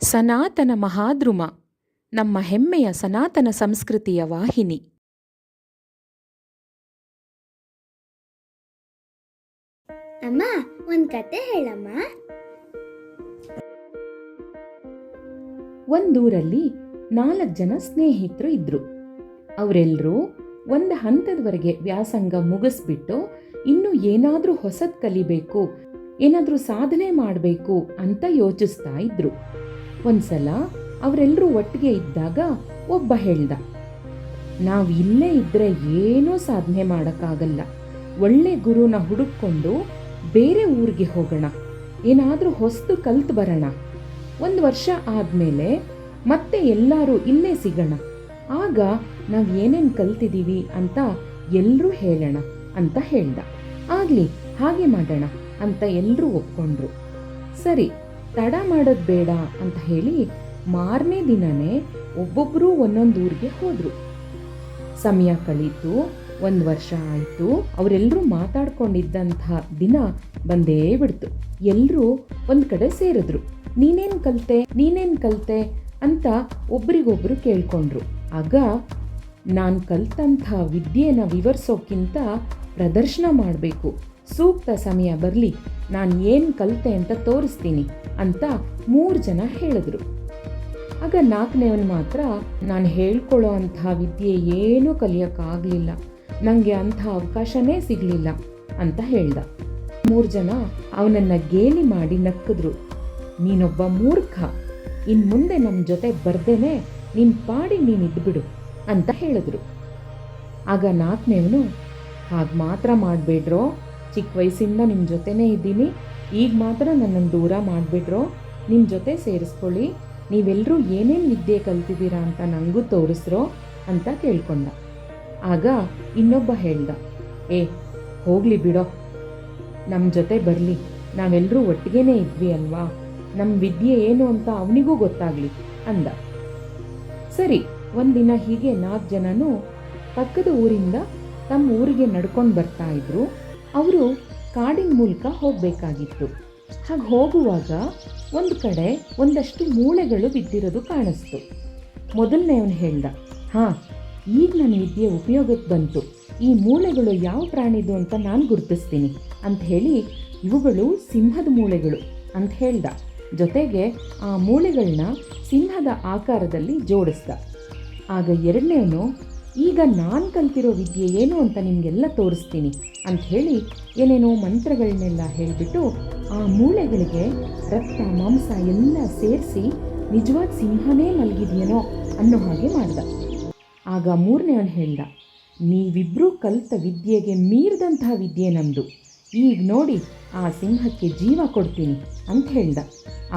ಸನಾತನ ಮಹಾದ್ರುಮ, ನಮ್ಮ ಹೆಮ್ಮೆಯ ಸನಾತನ ಸಂಸ್ಕೃತಿಯ ವಾಹಿನಿ. ಅಮ್ಮ, ಒಂದು ಕತೆ ಹೇಳಮ್ಮ. ಒಂದೂರಲ್ಲಿ 4 ಜನ ಸ್ನೇಹಿತರು ಇದ್ರು. ಅವರೆಲ್ಲರೂ ಒಂದು ಹಂತದವರೆಗೆ ವ್ಯಾಸಂಗ ಮುಗಿಸ್ಬಿಟ್ಟು ಇನ್ನು ಏನಾದರೂ ಹೊಸದು ಕಲಿಬೇಕು, ಏನಾದರೂ ಸಾಧನೆ ಮಾಡಬೇಕು ಅಂತ ಯೋಚಿಸ್ತಾ ಇದ್ರು. ಒಂದ್ಸಲ ಅವರೆಲ್ಲರೂ ಒಟ್ಟಿಗೆ ಇದ್ದಾಗ ಒಬ್ಬ ಹೇಳ್ದ, ನಾವು ಇಲ್ಲೇ ಇದ್ರೆ ಏನೂ ಸಾಧನೆ ಮಾಡೋಕ್ಕಾಗಲ್ಲ, ಒಳ್ಳೆ ಗುರುನ ಹುಡುಕೊಂಡು ಬೇರೆ ಊರಿಗೆ ಹೋಗೋಣ, ಏನಾದರೂ ಹೊಸದು ಕಲ್ತು ಬರೋಣ, 1 ವರ್ಷ ಆದಮೇಲೆ ಮತ್ತೆ ಎಲ್ಲರೂ ಇಲ್ಲೇ ಸಿಗೋಣ, ಆಗ ನಾವು ಏನೇನು ಕಲ್ತಿದ್ದೀವಿ ಅಂತ ಎಲ್ಲರೂ ಹೇಳೋಣ ಅಂತ ಹೇಳ್ದ. ಆಗಲಿ, ಹಾಗೆ ಮಾಡೋಣ ಅಂತ ಎಲ್ಲರೂ ಒಪ್ಕೊಂಡ್ರು. ಸರಿ, ತಡ ಮಾಡೋದು ಬೇಡ ಅಂತ ಹೇಳಿ ಮಾರನೇ ದಿನನೇ ಒಬ್ಬೊಬ್ಬರೂ ಒಂದೊಂದು ಊರಿಗೆ ಹೋದ್ರು. ಸಮಯ ಕಳೀತು, 1 ವರ್ಷ ಆಯಿತು. ಅವರೆಲ್ಲರೂ ಮಾತಾಡ್ಕೊಂಡಿದ್ದಂಥ ದಿನ ಬಂದೇ ಬಿಡ್ತು. ಎಲ್ಲರೂ ಒಂದು ಕಡೆ ಸೇರಿದ್ರು. ನೀನೇನು ಕಲಿತೆ ಅಂತ ಒಬ್ರಿಗೊಬ್ರು ಕೇಳ್ಕೊಂಡ್ರು. ಆಗ ನಾನು ಕಲ್ತಂಥ ವಿದ್ಯೆನ ವಿವರಿಸೋಕ್ಕಿಂತ ಪ್ರದರ್ಶನ ಮಾಡಬೇಕು, ಸೂಕ್ತ ಸಮಯ ಬರಲಿ, ನಾನು ಏನು ಕಲಿತೆ ಅಂತ ತೋರಿಸ್ತೀನಿ ಅಂತ 3 ಜನ ಹೇಳಿದ್ರು. ಆಗ 4ನೇವನು ಮಾತ್ರ, ನಾನು ಹೇಳ್ಕೊಳ್ಳೋ ಅಂಥ ವಿದ್ಯೆ ಏನೂ ಕಲಿಯೋಕ್ಕಾಗಲಿಲ್ಲ, ನನಗೆ ಅಂಥ ಅವಕಾಶನೇ ಸಿಗಲಿಲ್ಲ ಅಂತ ಹೇಳ್ದ. 3 ಜನ ಅವನನ್ನು ಗೇಲಿ ಮಾಡಿ ನಕ್ಕಿದ್ರು. ನೀನೊಬ್ಬ ಮೂರ್ಖ, ಇನ್ನು ಮುಂದೆ ನಮ್ಮ ಜೊತೆ ಬರ್ದೇನೆ ನಿನ್ನ ಪಾಡಿ ನೀನು ಇದ್ಬಿಡು ಅಂತ ಹೇಳಿದ್ರು. ಆಗ 4ನೇವನು, ಹಾಗೆ ಮಾತ್ರ ಮಾಡಬೇಡ್ರೋ, ಚಿಕ್ಕ ವಯಸ್ಸಿಂದ ನಿಮ್ಮ ಜೊತೆನೇ ಇದ್ದೀನಿ, ಈಗ ಮಾತ್ರ ನನ್ನನ್ನು ದೂರ ಮಾಡಿಬಿಡ್ರೋ, ನಿಮ್ಮ ಜೊತೆ ಸೇರಿಸ್ಕೊಳ್ಳಿ, ನೀವೆಲ್ಲರೂ ಏನೇನು ವಿದ್ಯೆ ಕಲ್ತಿದ್ದೀರಾ ಅಂತ ನನಗೂ ತೋರಿಸ್ರೋ ಅಂತ ಕೇಳ್ಕೊಂಡ. ಆಗ ಇನ್ನೊಬ್ಬ ಹೇಳ್ದ, ಹೋಗಲಿ ಬಿಡೋ, ನಮ್ಮ ಜೊತೆ ಬರಲಿ, ನಾವೆಲ್ಲರೂ ಒಟ್ಟಿಗೆನೇ ಇದ್ವಿ ಅಲ್ವಾ, ನಮ್ಮ ವಿದ್ಯೆ ಏನು ಅಂತ ಅವನಿಗೂ ಗೊತ್ತಾಗಲಿ ಅಂದ. ಸರಿ, ಒಂದಿನ ಹೀಗೆ 4 ಜನನೂ ಪಕ್ಕದ ಊರಿಂದ ತಮ್ಮ ಊರಿಗೆ ನಡ್ಕೊಂಡು ಬರ್ತಾ ಇದ್ರು. ಅವರು ಕಾಡಿನ ಮೂಲಕ ಹೋಗಬೇಕಾಗಿತ್ತು. ಹಾಗೆ ಹೋಗುವಾಗ ಒಂದು ಕಡೆ ಒಂದಷ್ಟು ಮೂಳೆಗಳು ಬಿದ್ದಿರೋದು ಕಾಣಿಸ್ತು. ಮೊದಲನೇವನು ಹೇಳ್ದ, ಈಗ ನನ್ನ ವಿದ್ಯೆ ಉಪಯೋಗಕ್ಕೆ ಬಂತು, ಈ ಮೂಳೆಗಳು ಯಾವ ಪ್ರಾಣಿದು ಅಂತ ನಾನು ಗುರುತಿಸ್ತೀನಿ ಅಂತ ಹೇಳಿ, ಇವುಗಳು ಸಿಂಹದ ಮೂಳೆಗಳು ಅಂತ ಹೇಳ್ದ. ಜೊತೆಗೆ ಆ ಮೂಳೆಗಳನ್ನ ಸಿಂಹದ ಆಕಾರದಲ್ಲಿ ಜೋಡಿಸ್ದ. ಆಗ 2ನೇವನು, ಈಗ ನಾನು ಕಲ್ತಿರೋ ವಿದ್ಯೆ ಏನು ಅಂತ ನಿಮಗೆಲ್ಲ ತೋರಿಸ್ತೀನಿ ಅಂತ ಹೇಳಿ ಏನೇನೋ ಮಂತ್ರಗಳನ್ನೆಲ್ಲ ಹೇಳಿಬಿಟ್ಟು ಆ ಮೂಳೆಗಳಿಗೆ ರಕ್ತ ಮಾಂಸ ಎಲ್ಲ ಸೇರಿಸಿ ನಿಜವಾದ ಸಿಂಹನೇ ಮಲಗಿದೆಯೇನೋ ಅನ್ನೋ ಹಾಗೆ ಮಾಡ್ದ. ಆಗ 3ನೇವನು ಹೇಳ್ದ, ನೀವಿಬ್ಬರೂ ಕಲಿತ ವಿದ್ಯೆಗೆ ಮೀರಿದಂತಹ ವಿದ್ಯೆ ನಮ್ಮದು, ಈಗ ನೋಡಿ ಆ ಸಿಂಹಕ್ಕೆ ಜೀವ ಕೊಡ್ತೀನಿ ಅಂತ ಹೇಳ್ದ.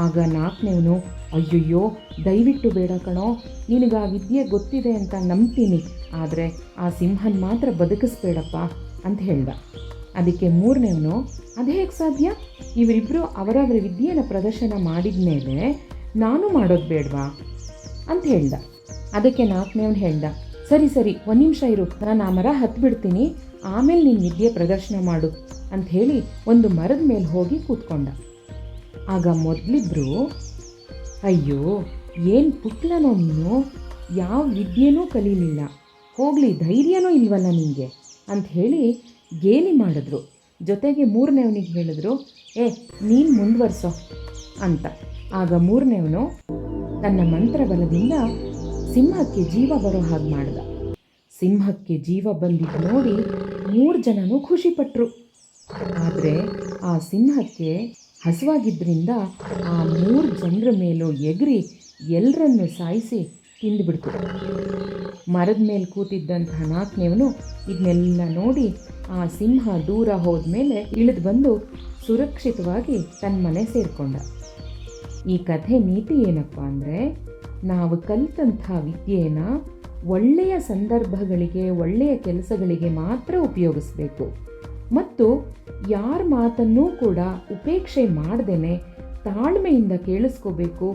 ಆಗ 4ನೇವನು, ಅಯ್ಯಯ್ಯೋ, ದಯವಿಟ್ಟು ಬೇಡ ಕಣೋ, ನಿನಗೆ ಆ ವಿದ್ಯೆ ಗೊತ್ತಿದೆ ಅಂತ ನಂಬ್ತೀನಿ, ಆದರೆ ಆ ಸಿಂಹನ ಮಾತ್ರ ಬದುಕಿಸ್ಬೇಡಪ್ಪ ಅಂತ ಹೇಳ್ದ. ಅದಕ್ಕೆ 3ನೇವನು, ಅದು ಹೇಗೆ ಸಾಧ್ಯ, ಇವರಿಬ್ಬರು ಅವರವರ ವಿದ್ಯೆನ ಪ್ರದರ್ಶನ ಮಾಡಿದ ಮೇಲೆ ನಾನು ಮಾಡೋದು ಬೇಡವಾ ಅಂತ ಹೇಳ್ದ. ಅದಕ್ಕೆ 4ನೇವನು ಹೇಳ್ದ, ಸರಿ 1 ನಿಮಿಷ ಇರು, ನಾನು ಆ ಮರ ಹತ್ಬಿಡ್ತೀನಿ, ಆಮೇಲೆ ನಿನ್ನ ವಿದ್ಯೆ ಪ್ರದರ್ಶನ ಮಾಡು ಅಂತ ಹೇಳಿ ಒಂದು ಮರದ ಮೇಲೆ ಹೋಗಿ ಕೂತ್ಕೊಂಡ. ಆಗ ಮೊದಲಿಬ್ರು, ಅಯ್ಯೋ ಏನು ಪುಟ್ಲನೋ ನೀನು, ಯಾವ ವಿದ್ಯೆನೂ ಕಲೀಲಿಲ್ಲ, ಹೋಗಲಿ ಧೈರ್ಯನೂ ಇಲ್ವಲ್ಲ ನಿನಗೆ ಅಂತ ಹೇಳಿ ಗೇಲಿ ಮಾಡಿದ್ರು. ಜೊತೆಗೆ 3ನೇವನಿಗೆ ಹೇಳಿದ್ರು, ನೀನು ಮುಂದುವರ್ಸೋ ಅಂತ. ಆಗ 3ನೇವನು ತನ್ನ ಮಂತ್ರಬಲದಿಂದ ಸಿಂಹಕ್ಕೆ ಜೀವ ಬರೋ ಹಾಗೆ ಮಾಡ್ದ. ಸಿಂಹಕ್ಕೆ ಜೀವ ಬಂದಿದ್ದು ನೋಡಿ 3 ಜನನೂ ಖುಷಿಪಟ್ಟರು. ಆದರೆ ಆ ಸಿಂಹಕ್ಕೆ ಹಸುವಾಗಿದ್ದರಿಂದ ಆ 3 ಜನರ ಮೇಲೂ ಎಗರಿ ಎಲ್ಲರನ್ನು ಸಾಯಿಸಿ ತಿಂದುಬಿಡ್ತು. ಮರದ ಮೇಲೆ ಕೂತಿದ್ದಂಥ 4ನೇವನು ಇದನ್ನೆಲ್ಲ ನೋಡಿ ಆ ಸಿಂಹ ದೂರ ಹೋದ್ಮೇಲೆ ಇಳಿದು ಬಂದು ಸುರಕ್ಷಿತವಾಗಿ ತನ್ನ ಮನೆ ಸೇರಿಕೊಂಡ. ಈ ಕಥೆ ನೀತಿ ಏನಪ್ಪ ಅಂದರೆ, ನಾವು ಕಲಿತಂಥ ವಿದ್ಯೆನ ಒಳ್ಳೆಯ ಸಂದರ್ಭಗಳಿಗೆ, ಒಳ್ಳೆಯ ಕೆಲಸಗಳಿಗೆ ಮಾತ್ರ ಉಪಯೋಗಿಸ್ಬೇಕು ಮತ್ತು ಯಾರ ಮಾತನ್ನೂ ಕೂಡ ಉಪೇಕ್ಷೆ ಮಾಡದೇನೆ ತಾಳ್ಮೆಯಿಂದ ಕೇಳಿಸ್ಕೋಬೇಕು,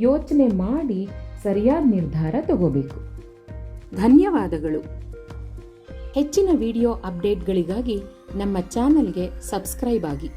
ಯೋಚನೆ ಮಾಡಿ ಸರಿಯಾದ ನಿರ್ಧಾರ ತಗೋಬೇಕು. ಧನ್ಯವಾದಗಳು. ಹೆಚ್ಚಿನ ವಿಡಿಯೋ ಅಪ್ಡೇಟ್ಗಳಿಗಾಗಿ ನಮ್ಮ ಚಾನಲ್ಗೆ ಸಬ್ಸ್ಕ್ರೈಬ್ ಆಗಿ.